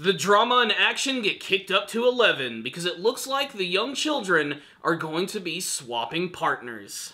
The drama and action get kicked up to 11 because it looks like the young children are going to be swapping partners.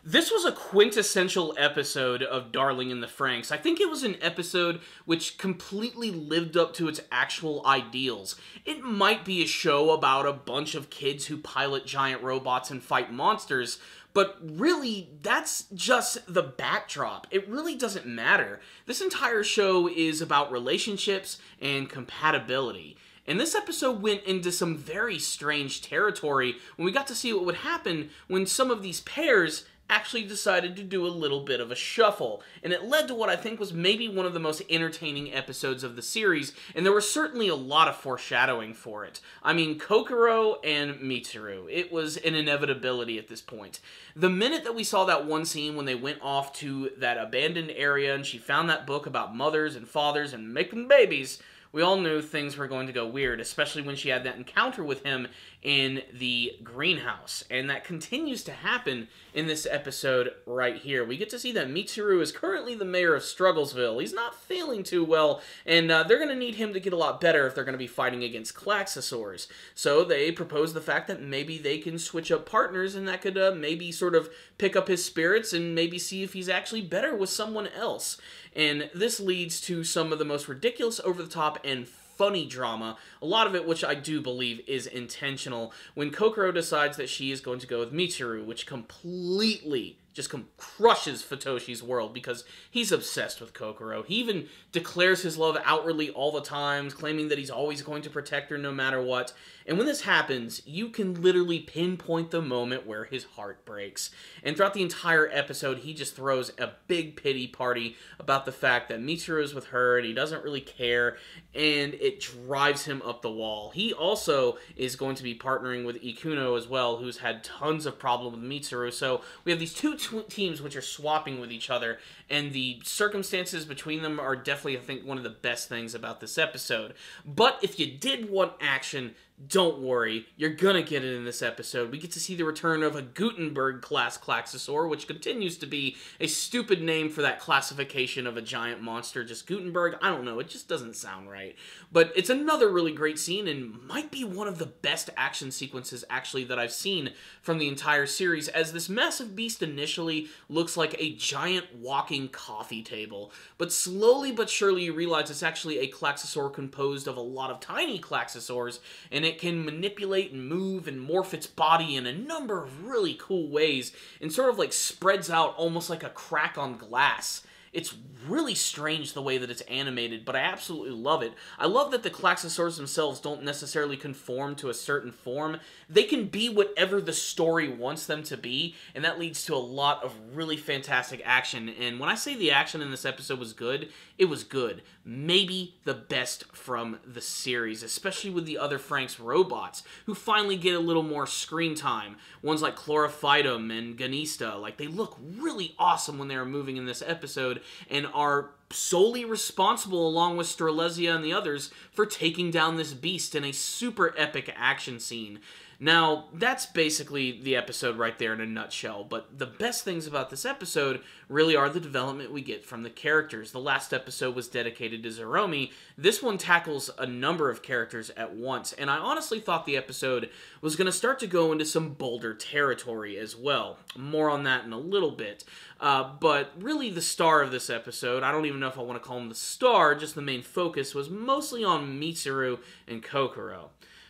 This was a quintessential episode of Darling in the Franxx. I think it was an episode which completely lived up to its actual ideals. It might be a show about a bunch of kids who pilot giant robots and fight monsters, but really, that's just the backdrop. It really doesn't matter. This entire show is about relationships and compatibility. And this episode went into some very strange territory when we got to see what would happen when some of these pairs actually decided to do a little bit of a shuffle. And it led to what I think was maybe one of the most entertaining episodes of the series, and there was certainly a lot of foreshadowing for it. I mean, Kokoro and Mitsuru. It was an inevitability at this point. The minute that we saw that one scene when they went off to that abandoned area and she found that book about mothers and fathers and making babies, we all knew things were going to go weird, especially when she had that encounter with him in the greenhouse. And that continues to happen in this episode right here. We get to see that Mitsuru is currently the mayor of Strugglesville. He's not feeling too well, and they're going to need him to get a lot better if they're going to be fighting against Klaxosaurs. So they propose the fact that maybe they can switch up partners, and that could maybe sort of pick up his spirits and maybe see if he's actually better with someone else. And this leads to some of the most ridiculous, over-the-top, and funny drama, a lot of it which I do believe is intentional, when Kokoro decides that she is going to go with Mitsuru, which completely just crushes Futoshi's world because he's obsessed with Kokoro. He even declares his love outwardly all the time, claiming that he's always going to protect her no matter what. And when this happens, you can literally pinpoint the moment where his heart breaks. And throughout the entire episode, he just throws a big pity party about the fact that Mitsuru is with her and he doesn't really care, and it drives him up the wall. He also is going to be partnering with Ikuno as well, who's had tons of problems with Mitsuru. So we have these two teams which are swapping with each other, and the circumstances between them are definitely, I think, one of the best things about this episode. But if you did want action, don't worry, you're gonna get it in this episode. We get to see the return of a Gutenberg-class Klaxosaur, which continues to be a stupid name for that classification of a giant monster. Just Gutenberg, I don't know, it just doesn't sound right. But it's another really great scene, and might be one of the best action sequences, actually, that I've seen from the entire series, as this massive beast initially looks like a giant walking coffee table. But slowly but surely you realize it's actually a Klaxosaur composed of a lot of tiny Klaxosaurs, and it can manipulate and move and morph its body in a number of really cool ways, and sort of like spreads out almost like a crack on glass. It's really strange the way that it's animated, but I absolutely love it. I love that the Klaxosaurs themselves don't necessarily conform to a certain form. They can be whatever the story wants them to be, and that leads to a lot of really fantastic action. And when I say the action in this episode was good, it was good. Maybe the best from the series, especially with the other Franxx robots, who finally get a little more screen time. Ones like Chlorophytum and Genista, like, they look really awesome when they are moving in this episode, and are solely responsible, along with Strelezia and the others, for taking down this beast in a super epic action scene. Now, that's basically the episode right there in a nutshell, but the best things about this episode really are the development we get from the characters. The last episode was dedicated to Zeromi. This one tackles a number of characters at once, and I honestly thought the episode was going to start to go into some bolder territory as well. More on that in a little bit. But really the star of this episode, I don't even know if I want to call him the star, just the main focus, was mostly on Mitsuru and Kokoro.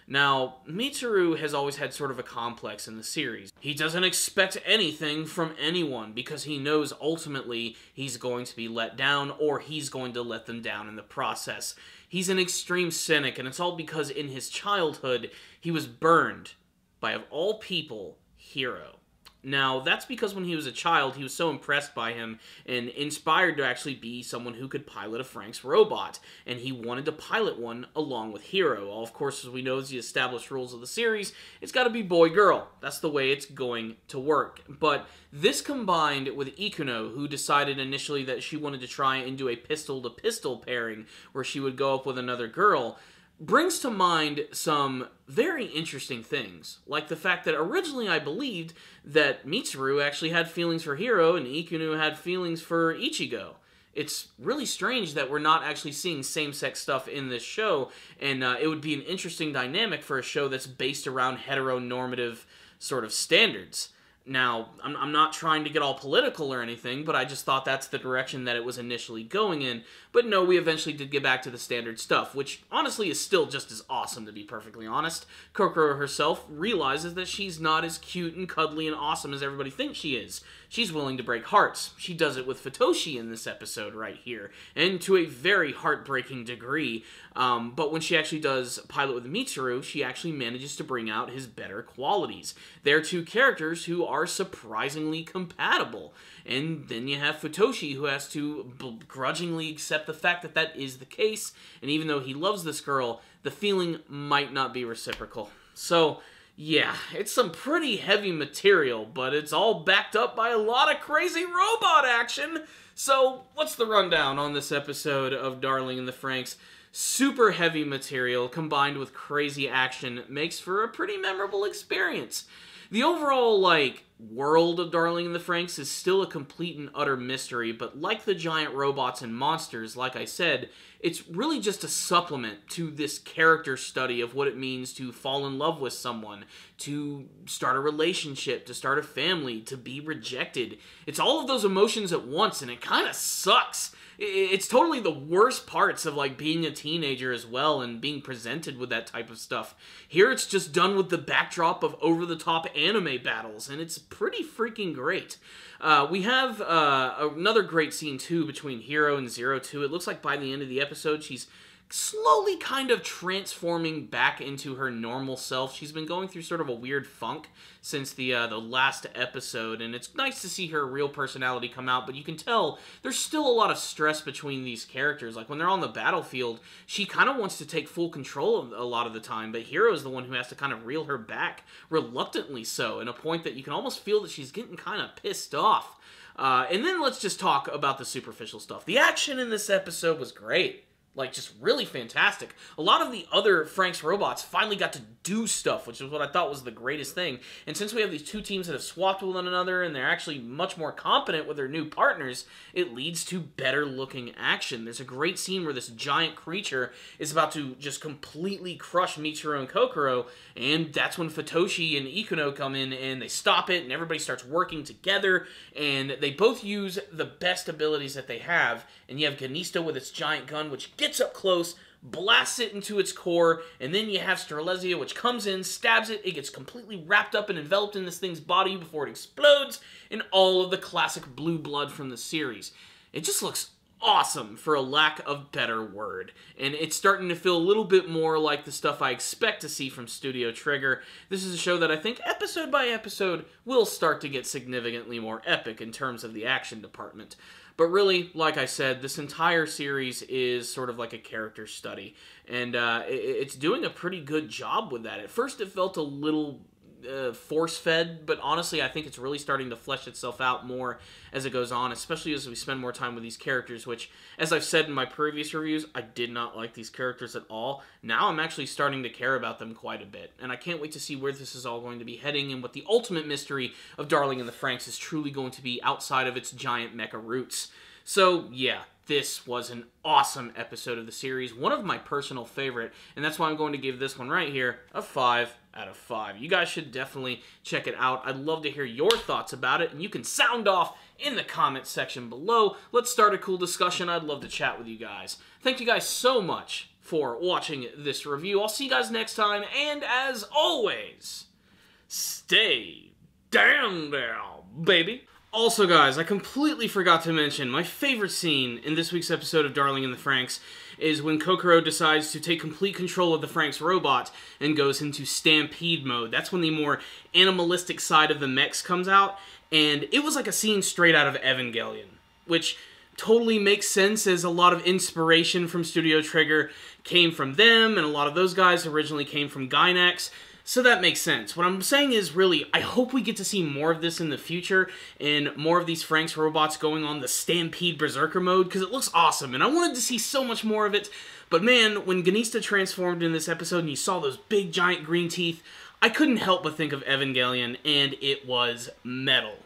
Now, Mitsuru has always had sort of a complex in the series. He doesn't expect anything from anyone because he knows ultimately he's going to be let down, or he's going to let them down in the process. He's an extreme cynic, and it's all because in his childhood he was burned by, of all people, Hiro. Now, that's because when he was a child, he was so impressed by him and inspired to actually be someone who could pilot a Franxx robot, and he wanted to pilot one along with Hiro. All, of course, as we know, is the established rules of the series, it's got to be boy-girl. That's the way it's going to work. But this combined with Ikuno, who decided initially that she wanted to try and do a pistol-to-pistol pairing, where she would go up with another girl, brings to mind some very interesting things, like the fact that originally I believed that Mitsuru actually had feelings for Hiro and Ikuno had feelings for Ichigo. It's really strange that we're not actually seeing same-sex stuff in this show, and it would be an interesting dynamic for a show that's based around heteronormative sort of standards. Now, I'm not trying to get all political or anything, but I just thought that's the direction that it was initially going in. But no, we eventually did get back to the standard stuff, which honestly is still just as awesome, to be perfectly honest. Kokoro herself realizes that she's not as cute and cuddly and awesome as everybody thinks she is. She's willing to break hearts. She does it with Futoshi in this episode right here, and to a very heartbreaking degree. But when she actually does pilot with Mitsuru, she actually manages to bring out his better qualities. They're two characters who are surprisingly compatible. And then you have Futoshi, who has to begrudgingly accept the fact that that is the case, and even though he loves this girl, the feeling might not be reciprocal. So, yeah, it's some pretty heavy material, but it's all backed up by a lot of crazy robot action. So, what's the rundown on this episode of Darling in the Franxx? Super heavy material combined with crazy action makes for a pretty memorable experience. The overall, world of Darling in the Franxx is still a complete and utter mystery, but like the giant robots and monsters, like I said, it's really just a supplement to this character study of what it means to fall in love with someone, to start a relationship, to start a family, to be rejected. It's all of those emotions at once, and it kind of sucks. It's totally the worst parts of, being a teenager as well and being presented with that type of stuff. Here it's just done with the backdrop of over-the-top anime battles, and it's pretty freaking great. We have another great scene, too, between Hiro and Zero Two. It looks like by the end of the episode, she's slowly kind of transforming back into her normal self. She's been going through sort of a weird funk since the last episode, and it's nice to see her real personality come out, but you can tell there's still a lot of stress between these characters. Like, when they're on the battlefield, she kind of wants to take full control of a lot of the time, but Hiro's the one who has to kind of reel her back, reluctantly so, in a point that you can almost feel that she's getting kind of pissed off. And then let's just talk about the superficial stuff. The action in this episode was great. Just really fantastic. A lot of the other Franxx robots finally got to do stuff, which is what I thought was the greatest thing. And since we have these two teams that have swapped with one another, and they're actually much more competent with their new partners, it leads to better-looking action. There's a great scene where this giant creature is about to just completely crush Mitsuru and Kokoro, and that's when Futoshi and Ikuno come in, and they stop it, and everybody starts working together, and they both use the best abilities that they have, and you have Genista with its giant gun, which gets up close, blasts it into its core, and then you have Strelezia, which comes in, stabs it, it gets completely wrapped up and enveloped in this thing's body before it explodes, and all of the classic blue blood from the series. It just looks awesome, for a lack of better word, and it's starting to feel a little bit more like the stuff I expect to see from Studio Trigger. This is a show that I think, episode by episode, will start to get significantly more epic in terms of the action department. But really, like I said, this entire series is sort of like a character study, and it's doing a pretty good job with that. At first, it felt a little force-fed, but honestly, I think it's really starting to flesh itself out more as it goes on, especially as we spend more time with these characters, which, as I've said in my previous reviews, I did not like these characters at all. Now I'm actually starting to care about them quite a bit, and I can't wait to see where this is all going to be heading and what the ultimate mystery of Darling in the Franxx is truly going to be outside of its giant mecha roots. So, yeah, this was an awesome episode of the series, one of my personal favorite, and that's why I'm going to give this one right here a 5 out of 5. You guys should definitely check it out. I'd love to hear your thoughts about it, and you can sound off in the comments section below. Let's start a cool discussion. I'd love to chat with you guys. Thank you guys so much for watching this review. I'll see you guys next time, and as always, stay down there, baby. Also, guys, I completely forgot to mention, my favorite scene in this week's episode of Darling in the Franxx is when Kokoro decides to take complete control of the Franxx robot and goes into Stampede mode. That's when the more animalistic side of the mechs comes out, and it was like a scene straight out of Evangelion, which totally makes sense as a lot of inspiration from Studio Trigger came from them, and a lot of those guys originally came from Gainax. So that makes sense. What I'm saying is, really, I hope we get to see more of this in the future, and more of these Franxx robots going on the Stampede Berserker mode, because it looks awesome, and I wanted to see so much more of it. But man, when Genista transformed in this episode and you saw those big giant green teeth, I couldn't help but think of Evangelion, and it was metal.